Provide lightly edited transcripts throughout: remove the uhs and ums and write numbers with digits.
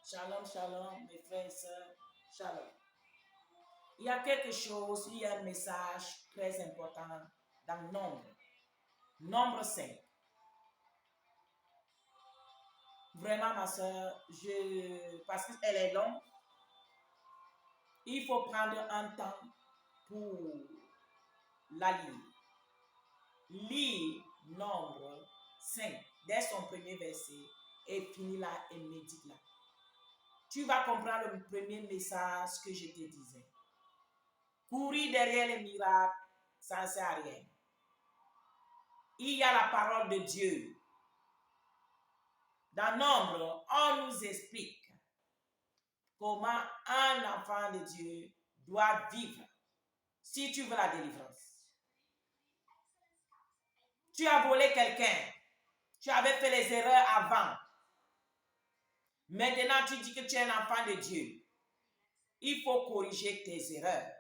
Shalom, shalom, mes frères et sœurs, shalom. Il y a quelque chose, il y a un message très important dans Nombre. Nombre 5. Vraiment, ma sœur, parce qu'elle est longue, il faut prendre un temps pour la lire. Lire Nombre 5, dès son premier verset, et finis là et médite là. Tu vas comprendre le premier message que je te disais. Courir derrière les miracles, ça ne sert à rien. Il y a la parole de Dieu. Dans Nombre, on nous explique comment un enfant de Dieu doit vivre si tu veux la délivrance. Tu as volé quelqu'un. Tu avais fait les erreurs avant. Maintenant, tu dis que tu es un enfant de Dieu. Il faut corriger tes erreurs.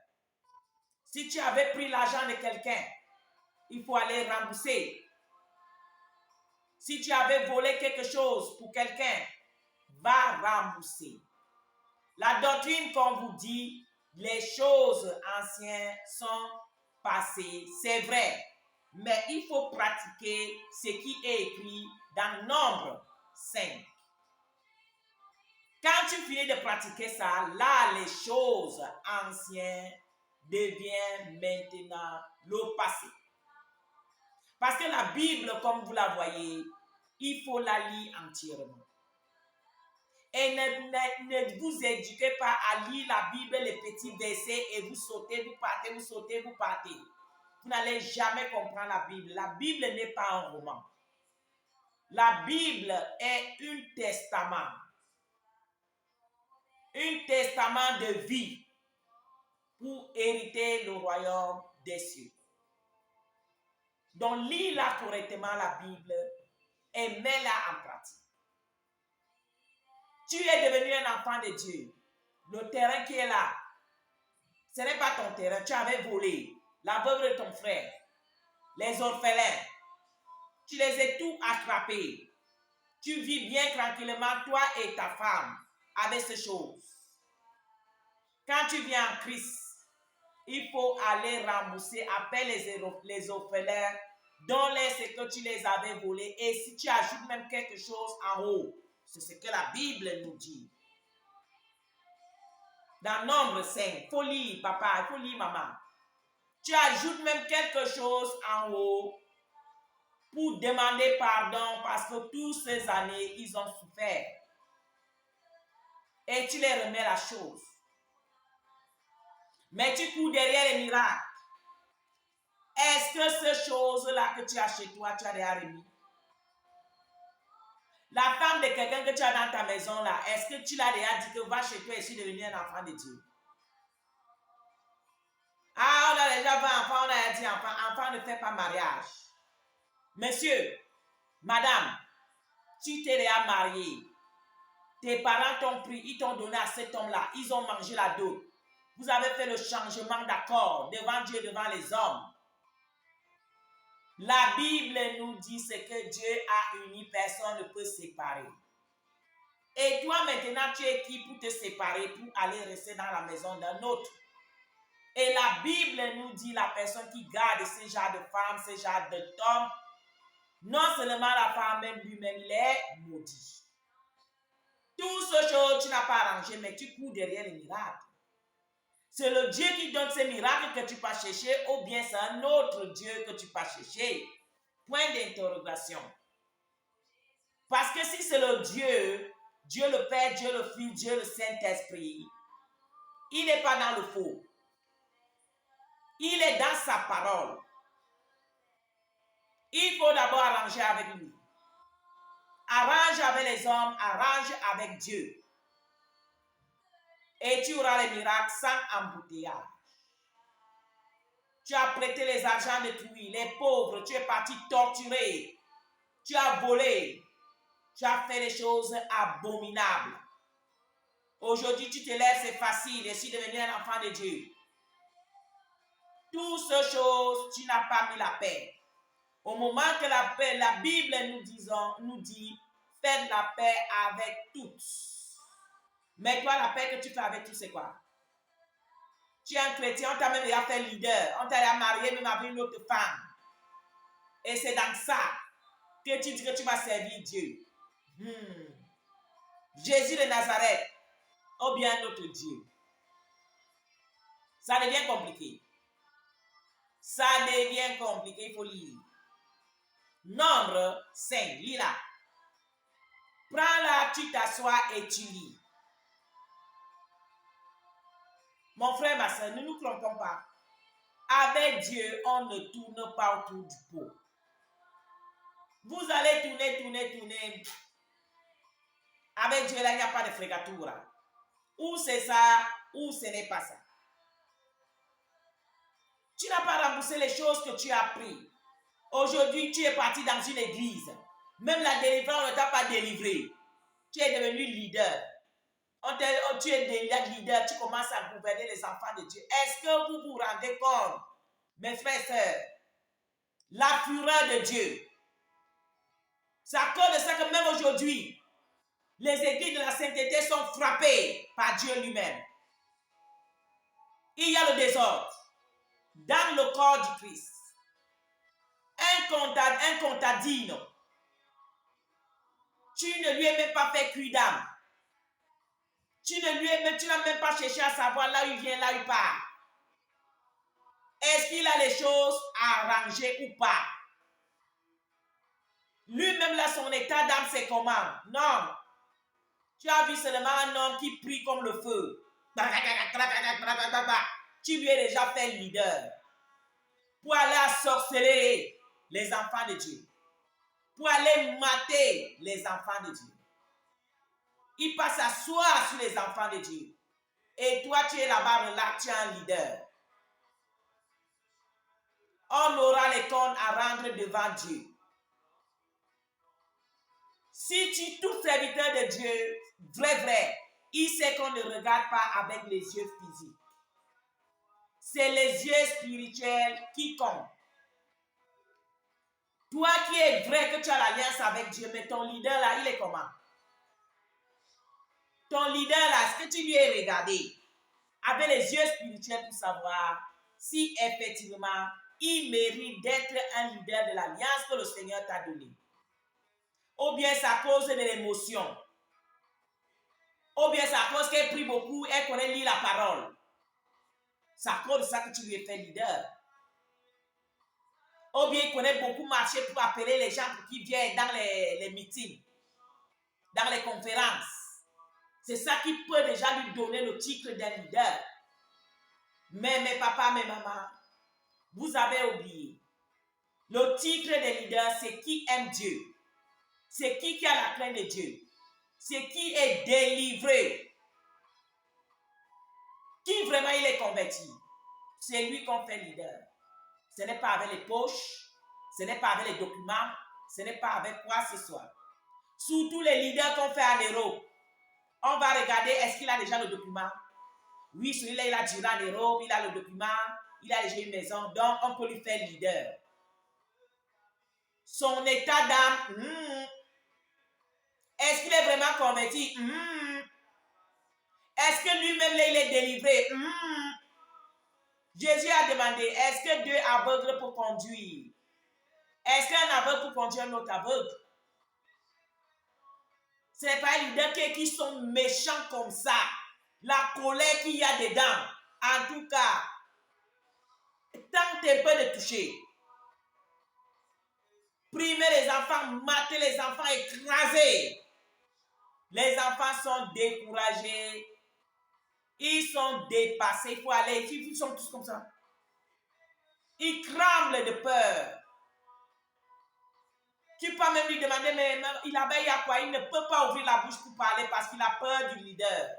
Si tu avais pris l'argent de quelqu'un, il faut aller rembourser. Si tu avais volé quelque chose pour quelqu'un, va rembourser. La doctrine qu'on vous dit, les choses anciennes sont passées, c'est vrai. Mais il faut pratiquer ce qui est écrit dans Nombre 5. Quand tu finis de pratiquer ça, là, les choses anciennes deviennent maintenant le passé. Parce que la Bible, comme vous la voyez, il faut la lire entièrement. Et ne vous éduquez pas à lire la Bible, les petits versets, et vous sautez, vous partez, vous sautez, vous partez. Vous n'allez jamais comprendre la Bible. La Bible n'est pas un roman. La Bible est un testament. Un testament de vie pour hériter le royaume des cieux. Donc, lis-la correctement, la Bible, et mets-la en pratique. Tu es devenu un enfant de Dieu. Le terrain qui est là, ce n'est pas ton terrain. Tu avais volé la veuve de ton frère, les orphelins. Tu les as tous attrapés. Tu vis bien tranquillement, toi et ta femme, avec ces choses. Quand tu viens en Christ, il faut aller rembourser, appeler les orphelins, donne-les ce que tu les avais volés. Et si tu ajoutes même quelque chose en haut, c'est ce que la Bible nous dit. Dans Nombre 5, il faut lire, papa, il faut lire, maman. Tu ajoutes même quelque chose en haut pour demander pardon parce que toutes ces années, ils ont souffert. Et tu les remets la chose. Mais tu cours derrière les miracles. Est-ce que ces choses-là que tu as chez toi, tu as déjà remis? La femme de quelqu'un que tu as dans ta maison là, est-ce que tu l'as déjà dit que va chez toi et je suis devenu un enfant de Dieu? Ah, on a déjà 20 enfants, on a dit enfant ne fait pas mariage. Monsieur, madame, tu t'es déjà marié. Tes parents t'ont pris, ils t'ont donné à cet homme-là, ils ont mangé la dot. Vous avez fait le changement d'accord devant Dieu, devant les hommes. La Bible nous dit ce que Dieu a uni, personne ne peut séparer. Et toi maintenant, tu es qui pour te séparer, pour aller rester dans la maison d'un autre? Et la Bible nous dit la personne qui garde ce genre de femme, ce genre d'homme, non seulement la femme, même lui-même, il est maudit. Tout ce chose, tu n'as pas arrangé, mais tu cours derrière les miracles. C'est le Dieu qui donne ces miracles que tu peux chercher, ou bien c'est un autre Dieu que tu peux chercher. Point d'interrogation. Parce que si c'est le Dieu, Dieu le Père, Dieu le Fils, Dieu le Saint-Esprit, il n'est pas dans le faux. Il est dans sa parole. Il faut d'abord arranger avec lui. Arrange avec les hommes, arrange avec Dieu. Et tu auras les miracles sans embouteillage. Tu as prêté les argents de tout, les pauvres, tu es parti torturer. Tu as volé. Tu as fait des choses abominables. Aujourd'hui, tu te lèves, c'est facile. Je suis devenu un enfant de Dieu. Toutes ces choses, tu n'as pas mis la paix. Au moment que la paix, la Bible nous dit, faites la paix avec tous. Mais toi, la paix que tu fais avec tout, c'est quoi? Tu es un chrétien, on t'a même déjà fait leader. On t'a déjà marié même avec une autre femme. Et c'est dans ça que tu dis que tu vas servir Dieu. Jésus de Nazareth, ou bien notre Dieu. Ça devient compliqué. Ça devient compliqué, il faut lire. Nombre 5, lis là. Prends-la, tu t'assois et tu lis. Mon frère, ma soeur, ne nous trompons pas. Avec Dieu, on ne tourne pas autour du pot. Vous allez tourner. Avec Dieu, là, il n'y a pas de frégature. Ou c'est ça, ou ce n'est pas ça. Tu n'as pas remboursé les choses que tu as appris. Aujourd'hui, tu es parti dans une église. Même la délivrance, on ne t'a pas délivré. Tu es devenu leader. Tu es leader, tu commences à gouverner les enfants de Dieu. Est-ce que vous vous rendez compte, mes frères et sœurs, la fureur de Dieu? C'est à cause de ça que même aujourd'hui, les églises de la sainteté sont frappées par Dieu lui-même. Il y a le désordre dans le corps du Christ. Un contadine. Tu ne lui as même pas fait cuit d'âme. Tu n'as même pas cherché à savoir là où il vient, là où il part. Est-ce qu'il a les choses arrangées ou pas? Lui-même là, son état d'âme, c'est comment? Non. Tu as vu seulement un homme qui prie comme le feu. Tu lui as déjà fait leader. Pour aller sorceler les enfants de Dieu. Pour aller mater les enfants de Dieu. Il passe à s'asseoir sur les enfants de Dieu. Et toi, tu es là-bas, là, tu es un leader. On aura les comptes à rendre devant Dieu. Si tu, tout serviteur de Dieu, vrai, il sait qu'on ne regarde pas avec les yeux physiques. C'est les yeux spirituels qui comptent. Toi qui es vrai que tu as l'alliance avec Dieu, mais ton leader là, il est comment? Ton leader là, est-ce que tu lui as regardé avec les yeux spirituels pour savoir si effectivement il mérite d'être un leader de l'alliance que le Seigneur t'a donnée? Ou bien c'est à cause de l'émotion? Ou bien c'est à cause qu'elle prie beaucoup, elle connaît lire la parole? C'est à cause de ça que tu lui as fait leader. Ou bien il connaît beaucoup marcher pour appeler les gens pour qu'ils viennent dans les meetings, dans les conférences. C'est ça qui peut déjà lui donner le titre d'un leader. Mais mes papas, mes mamans, vous avez oublié. Le titre de leader, c'est qui aime Dieu. C'est qui a la crainte de Dieu. C'est qui est délivré. Qui vraiment il est converti. C'est lui qu'on fait leader. Ce n'est pas avec les poches, ce n'est pas avec les documents, ce n'est pas avec quoi que ce soit. Surtout les leaders qu'on fait en Europe, on va regarder est-ce qu'il a déjà le document. Oui, celui-là, il a duré en Europe, il a le document, il a déjà une maison, donc on peut lui faire leader. Son état d'âme, est-ce qu'il est vraiment converti? Est-ce que lui-même, là, il est délivré? Jésus a demandé, est-ce que deux aveugles pour conduire? Est-ce qu'un aveugle peut conduire un autre aveugle? Ce n'est pas les leaders qui sont méchants comme ça. La colère qu'il y a dedans. En tout cas, tente un peu de toucher. Primer les enfants, mater les enfants, écraser. Les enfants sont découragés. Ils sont dépassés. Il faut aller. Ils sont tous comme ça. Ils tremblent de peur. Tu peux même lui demander, mais il a quoi? Il ne peut pas ouvrir la bouche pour parler parce qu'il a peur du leader.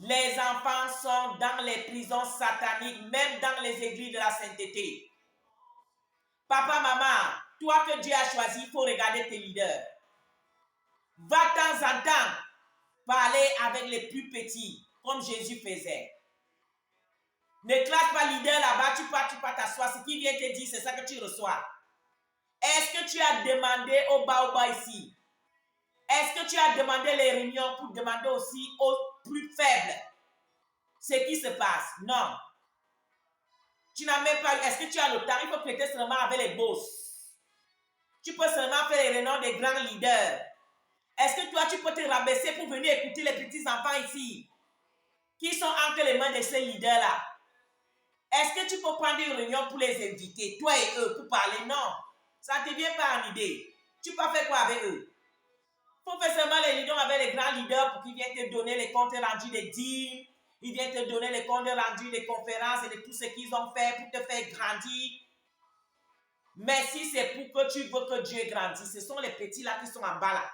Les enfants sont dans les prisons sataniques, même dans les églises de la sainteté. Papa, maman, toi que Dieu a choisi, il faut regarder tes leaders. Va de temps en temps parler avec les plus petits, comme Jésus faisait. Ne classe pas leader là-bas, tu peux t'asseoir. Ce qui vient te dire, c'est ça que tu reçois. Est-ce que tu as demandé au bas ici? Est-ce que tu as demandé les réunions pour demander aussi aux plus faibles ce qui se passe? Non. Tu n'as même pas... Est-ce que tu as le temps? Il faut prêter seulement avec les boss. Tu peux seulement faire les réunions des grands leaders. Est-ce que toi, tu peux te rabaisser pour venir écouter les petits enfants ici qui sont entre les mains de ces leaders-là? Est-ce que tu peux prendre une réunion pour les inviter, toi et eux, pour parler? Non. Ça ne te vient pas en idée. Tu peux faire quoi avec eux? Il faut faire seulement les réunions avec les grands leaders pour qu'ils viennent te donner les comptes rendus des dîmes. Ils viennent te donner les comptes rendus des conférences et de tout ce qu'ils ont fait pour te faire grandir. Mais si c'est pour que tu veux que Dieu grandisse, ce sont les petits là qui sont en bas là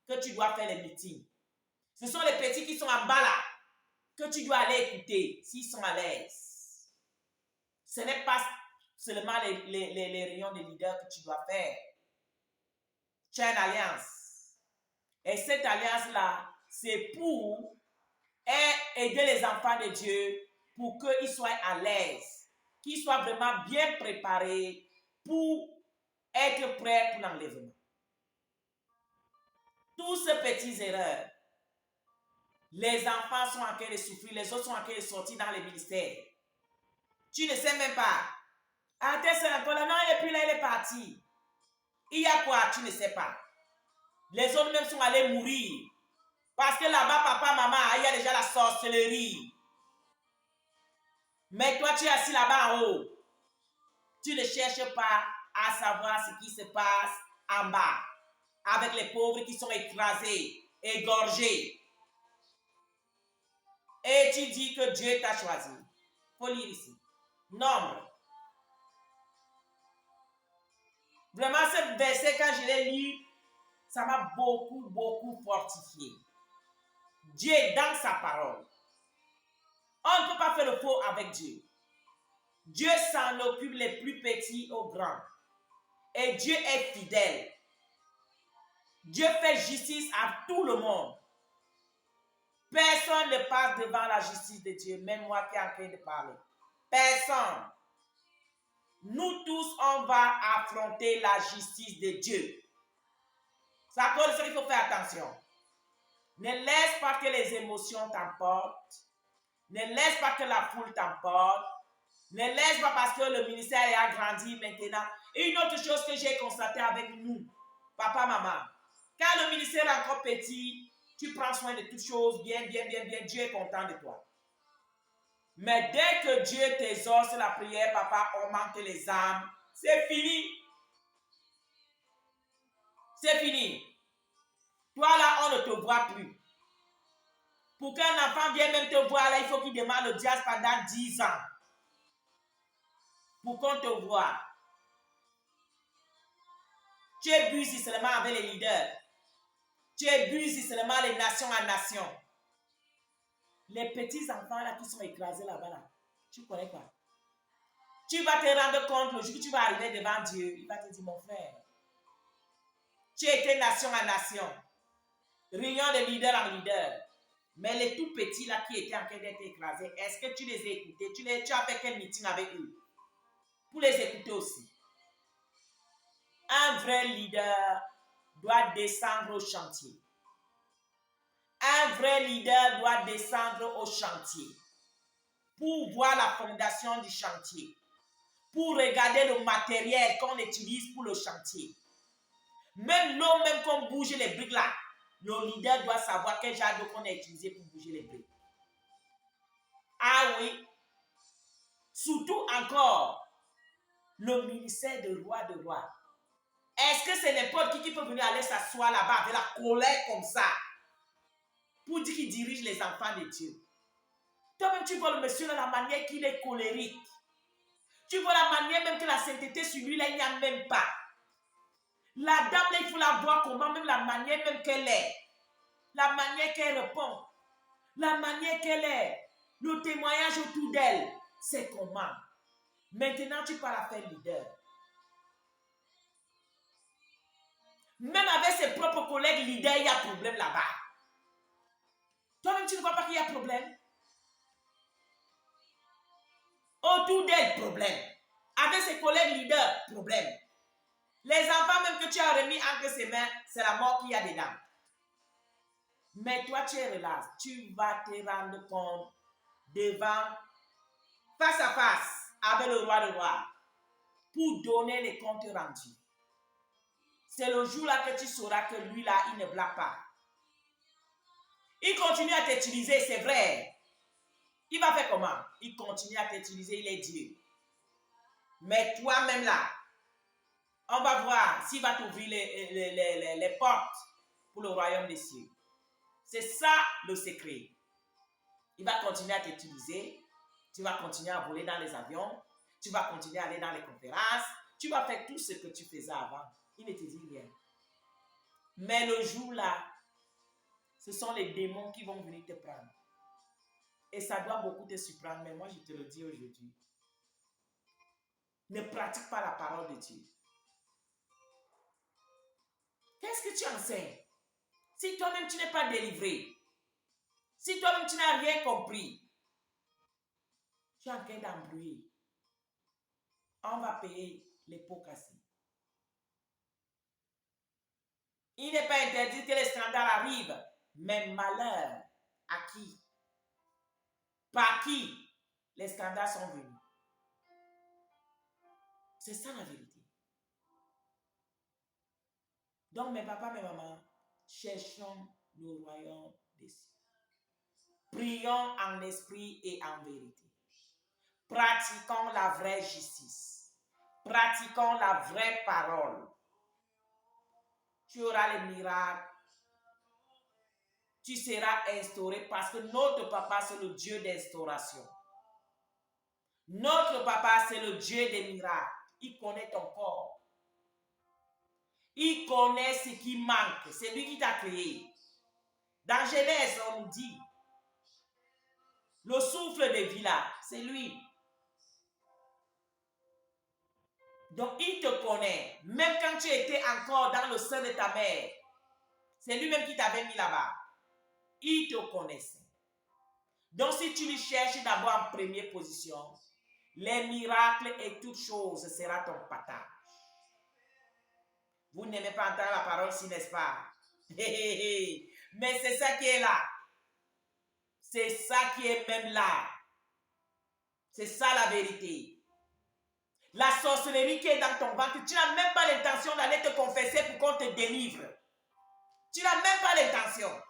que tu dois faire les meetings. Ce sont les petits qui sont en bas là que tu dois aller écouter s'ils sont à l'aise. Ce n'est pas seulement les réunions de leaders que tu dois faire. Tu as une alliance. Et cette alliance-là, c'est pour aider les enfants de Dieu pour qu'ils soient à l'aise, qu'ils soient vraiment bien préparés pour être prêts pour l'enlèvement. Tous ces petites erreurs, les enfants sont en train de souffrir, les autres sont en train de sortir dans les ministères. Tu ne sais même pas. Ah, t'es seul encore là, non, il n'est plus là, il est parti. Il y a quoi? Tu ne sais pas. Les autres même sont allés mourir. Parce que là-bas, papa, maman, il y a déjà la sorcellerie. Mais toi, tu es assis là-bas en haut. Tu ne cherches pas à savoir ce qui se passe en bas. Avec les pauvres qui sont écrasés, égorgés. Et tu dis que Dieu t'a choisi. Il faut lire ici. Nombre. Vraiment, ce verset, quand je l'ai lu, ça m'a beaucoup fortifié. Dieu dans sa parole. On ne peut pas faire le faux avec Dieu. Dieu s'en occupe les plus petits aux grands. Et Dieu est fidèle. Dieu fait justice à tout le monde. Personne ne passe devant la justice de Dieu, même moi qui est en train de parler. Personne. Nous tous, on va affronter la justice de Dieu. Ça cause ça, il faut faire attention. Ne laisse pas que les émotions t'emportent. Ne laisse pas que la foule t'emporte. Ne laisse pas parce que le ministère a grandi maintenant. Et une autre chose que j'ai constatée avec nous, papa, maman, quand le ministère est encore petit, tu prends soin de toutes choses, bien, Dieu est content de toi. Mais dès que Dieu t'exauce la prière, papa, augmente les âmes, c'est fini. C'est fini. Toi là, on ne te voit plus. Pour qu'un enfant vienne même te voir là, il faut qu'il demande le diable pendant 10 ans. Pour qu'on te voie. Tu es busy seulement avec les leaders. Tu es busy seulement les nations en nations. Les petits enfants là qui sont écrasés là-bas là, tu connais quoi? Tu vas te rendre compte le jour que tu vas arriver devant Dieu, il va te dire, mon frère, tu étais nation en nation, réunion de leader en leader, mais les tout petits là qui étaient en train d'être écrasés, est-ce que tu les as écoutés? Tu as fait quel meeting avec eux? Pour les écouter aussi. Un vrai leader doit descendre au chantier. Un vrai leader doit descendre au chantier pour voir la fondation du chantier, pour regarder le matériel qu'on utilise pour le chantier. Même l'eau, même qu'on bouge les briques là, le leader doit savoir quel genre d'eau qu'on a utilisé pour bouger les briques. Ah oui. Surtout encore, le ministère de roi de roi. Est-ce que c'est n'importe qui peut venir aller s'asseoir là-bas avec la colère comme ça pour dire qu'il dirige les enfants de Dieu? Toi-même, tu vois le monsieur là, la manière qu'il est colérique. Tu vois la manière même que la sainteté sur lui, là, il n'y a même pas. La dame, là, il faut la voir comment, même la manière même qu'elle est. La manière qu'elle répond. La manière qu'elle est. Le témoignage autour d'elle. C'est comment. Maintenant, tu parles à faire leader. Même avec ses propres collègues leaders, il y a problème là-bas. Toi-même, tu ne vois pas qu'il y a problème? Autour d'elle, problème. Avec ses collègues leaders, problème. Les enfants même que tu as remis entre ses mains, c'est la mort qu'il y a dedans. Mais toi, tu es relax. Tu vas te rendre compte devant, face à face, avec le roi de roi, pour donner les comptes rendus. C'est le jour-là que tu sauras que lui-là, il ne blague pas. Il continue à t'utiliser, c'est vrai. Il va faire comment? Il continue à t'utiliser, il est Dieu. Mais toi-même là, on va voir s'il va t'ouvrir les portes pour le royaume des cieux. C'est ça le secret. Il va continuer à t'utiliser. Tu vas continuer à voler dans les avions. Tu vas continuer à aller dans les conférences. Tu vas faire tout ce que tu faisais avant. Il ne te dit rien. Mais le jour là, ce sont les démons qui vont venir te prendre. Et ça doit beaucoup te surprendre. Mais moi, je te le dis aujourd'hui. Ne pratique pas la parole de Dieu. Qu'est-ce que tu enseignes? Si toi-même tu n'es pas délivré, si toi-même tu n'as rien compris, tu es en train d'embrouiller. On va payer les pots cassés. Il n'est pas interdit que les scandales arrivent, mais malheur à qui? Par qui les scandales sont venus? C'est ça la vérité. Donc mes papas, mes mamans, cherchons le royaume des cieux. Prions en esprit et en vérité. Pratiquons la vraie justice. Pratiquons la vraie parole. Tu auras les miracles. Tu seras instauré parce que notre papa, c'est le Dieu d'instauration. Notre papa, c'est le Dieu des miracles. Il connaît ton corps. Il connaît ce qui manque. C'est lui qui t'a créé. Dans Genèse, on nous dit, le souffle de vie là, c'est lui. Donc, il te connaît. Même quand tu étais encore dans le sein de ta mère, c'est lui-même qui t'avait mis là-bas. Il te connaissait. Donc, si tu lui cherches d'abord en première position, les miracles et toutes choses sera ton partage. Vous n'aimez pas entendre la parole, si n'est-ce pas? Mais c'est ça qui est là. C'est ça qui est même là. C'est ça la vérité. La sorcellerie qui est dans ton ventre, tu n'as même pas l'intention d'aller te confesser pour qu'on te délivre. Tu n'as même pas l'intention.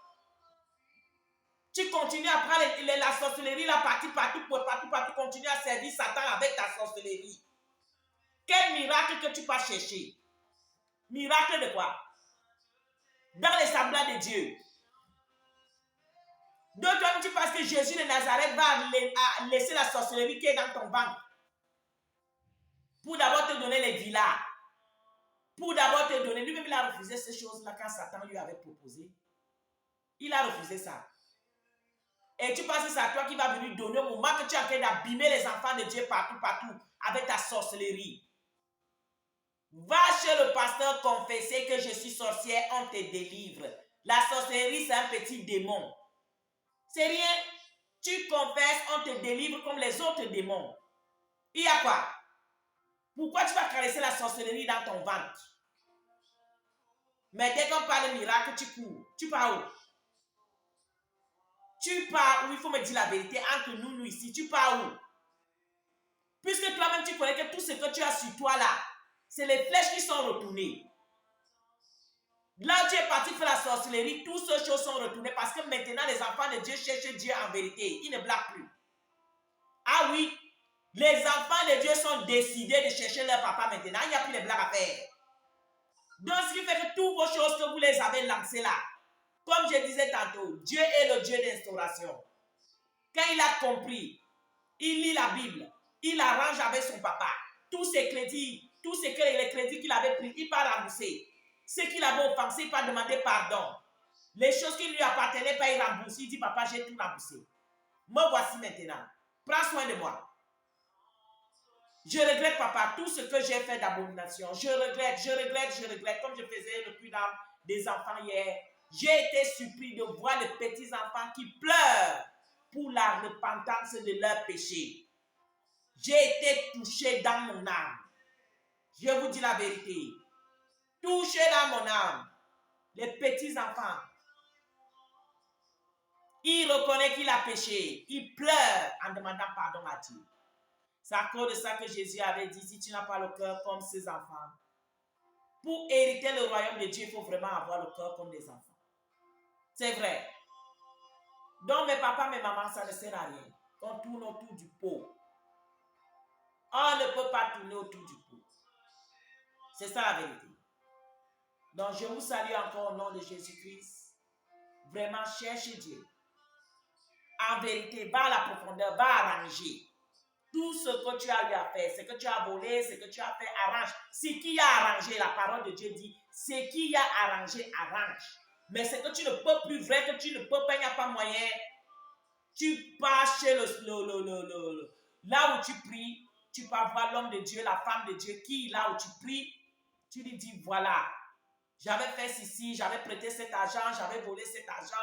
Tu continues à prendre la sorcellerie, la partout, continue à servir Satan avec ta sorcellerie. Quel miracle que tu vas chercher? Miracle de quoi? Dans les semblants de Dieu. Donc, toi, tu penses que Jésus de Nazareth va laisser la sorcellerie qui est dans ton ventre pour d'abord te donner les villas. Pour d'abord te donner. Lui-même, il a refusé ces choses-là quand Satan lui avait proposé. Il a refusé ça. Et tu penses que c'est à toi qui va venir donner au moment que tu es en train d'abîmer les enfants de Dieu partout, avec ta sorcellerie. Va chez le pasteur confesser que je suis sorcière, on te délivre. La sorcellerie, c'est un petit démon. C'est rien. Tu confesses, on te délivre comme les autres démons. Il y a quoi? Pourquoi tu vas caresser la sorcellerie dans ton ventre? Mais dès qu'on parle de miracle, tu cours. Tu pars où? Tu pars où? Il faut me dire la vérité entre nous ici. Tu pars où? Puisque toi-même, tu connais que tout ce que tu as sur toi là, c'est les flèches qui sont retournées. Là où tu es parti faire la sorcellerie, toutes ces choses sont retournées parce que maintenant, les enfants de Dieu cherchent Dieu en vérité. Ils ne blaguent plus. Ah oui, les enfants de Dieu sont décidés de chercher leur papa maintenant. Il n'y a plus de blagues à faire. Donc, ce qui fait que toutes vos choses que vous les avez lancées là, comme je disais tantôt, Dieu est le Dieu d'instauration. Quand il a compris, il lit la Bible, il arrange avec son papa. Tous ses crédits, les crédits qu'il avait pris, il va rembourser. Ce qu'il avait offensé, il va demander pardon. Les choses qui ne lui appartenaient pas, il rembourse. Il dit, papa, j'ai tout remboursé. Me voici maintenant. Prends soin de moi. Je regrette, papa, tout ce que j'ai fait d'abomination. Je regrette. Comme je faisais le puits d'âme des enfants hier. J'ai été surpris de voir les petits enfants qui pleurent pour la repentance de leurs péchés. J'ai été touché dans mon âme. Je vous dis la vérité. Touché dans mon âme. Les petits enfants. Il reconnaît qu'il a péché. Il pleure en demandant pardon à Dieu. C'est à cause de ça que Jésus avait dit, si tu n'as pas le cœur comme ses enfants, pour hériter le royaume de Dieu, il faut vraiment avoir le cœur comme des enfants. C'est vrai. Donc mes papas, mes mamans, ça ne sert à rien. On tourne autour du pot. On ne peut pas tourner autour du pot. C'est ça la vérité. Donc je vous salue encore au nom de Jésus-Christ. Vraiment, cherchez Dieu. En vérité, va à la profondeur, va arranger. Tout ce que tu as eu à faire, ce que tu as volé, ce que tu as fait, arrange. Ce qui a arrangé, la parole de Dieu dit, ce qui a arrangé, arrange. Mais ce que tu ne peux plus, vrai que tu ne peux pas, il n'y a pas moyen. Tu pars chez là où tu pries, tu peux voir l'homme de Dieu, la femme de Dieu, qui là où tu pries, tu lui dis, voilà, j'avais fait ceci, j'avais prêté cet argent, j'avais volé cet argent,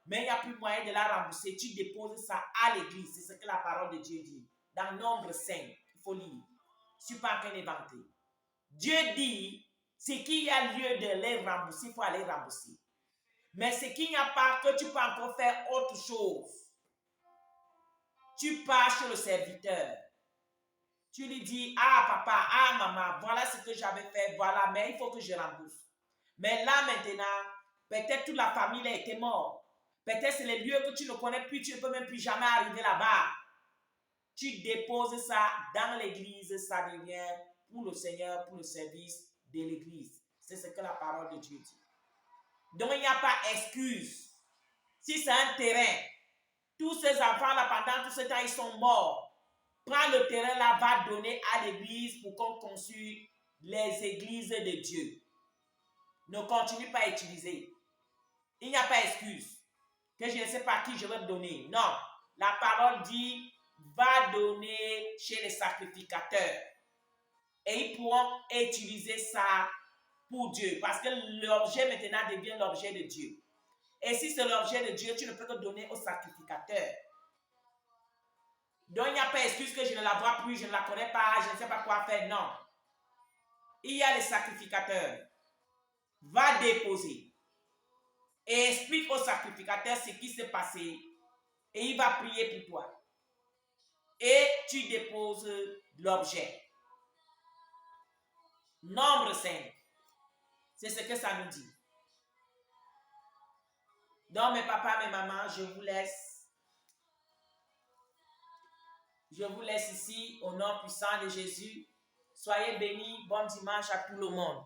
mais il n'y a plus moyen de la rembourser. Tu déposes ça à l'église. C'est ce que la parole de Dieu dit. Dans Nombre 5, il faut lire. Je ne suis pas en train d'inventer. Dieu dit, ce qu'il y a lieu de les rembourser, il faut aller rembourser. Mais ce qu'il n'y a pas, que tu peux encore faire autre chose. Tu pars chez le serviteur. Tu lui dis, ah papa, ah maman, voilà ce que j'avais fait, voilà, mais il faut que je rembourse. Mais là maintenant, peut-être toute la famille a été morte. Peut-être c'est les lieux que tu ne connais plus, tu ne peux même plus jamais arriver là-bas. Tu déposes ça dans l'église, ça devient pour le Seigneur, pour le service de l'église. C'est ce que la parole de Dieu dit. Donc il n'y a pas excuse. Si c'est un terrain, tous ces enfants-là, pendant tout ce temps, ils sont morts. Prends le terrain là, va donner à l'église pour qu'on construise les églises de Dieu. Ne continue pas à utiliser. Il n'y a pas excuse. Que je ne sais pas qui je vais donner. Non. La parole dit, va donner chez les sacrificateurs. Et ils pourront utiliser ça pour Dieu. Parce que l'objet maintenant devient l'objet de Dieu. Et si c'est l'objet de Dieu, tu ne peux que donner aux sacrificateurs. Donc il n'y a pas excuse que je ne la vois plus, je ne la connais pas, je ne sais pas quoi faire. Non. Il y a les sacrificateurs. Va déposer. Et explique au sacrificateur ce qui s'est passé. Et il va prier pour toi. Et tu déposes l'objet. Nombre 5. C'est ce que ça nous dit. Donc mes papas, mes mamans, je vous laisse. Je vous laisse ici au nom puissant de Jésus. Soyez bénis. Bon dimanche à tout le monde.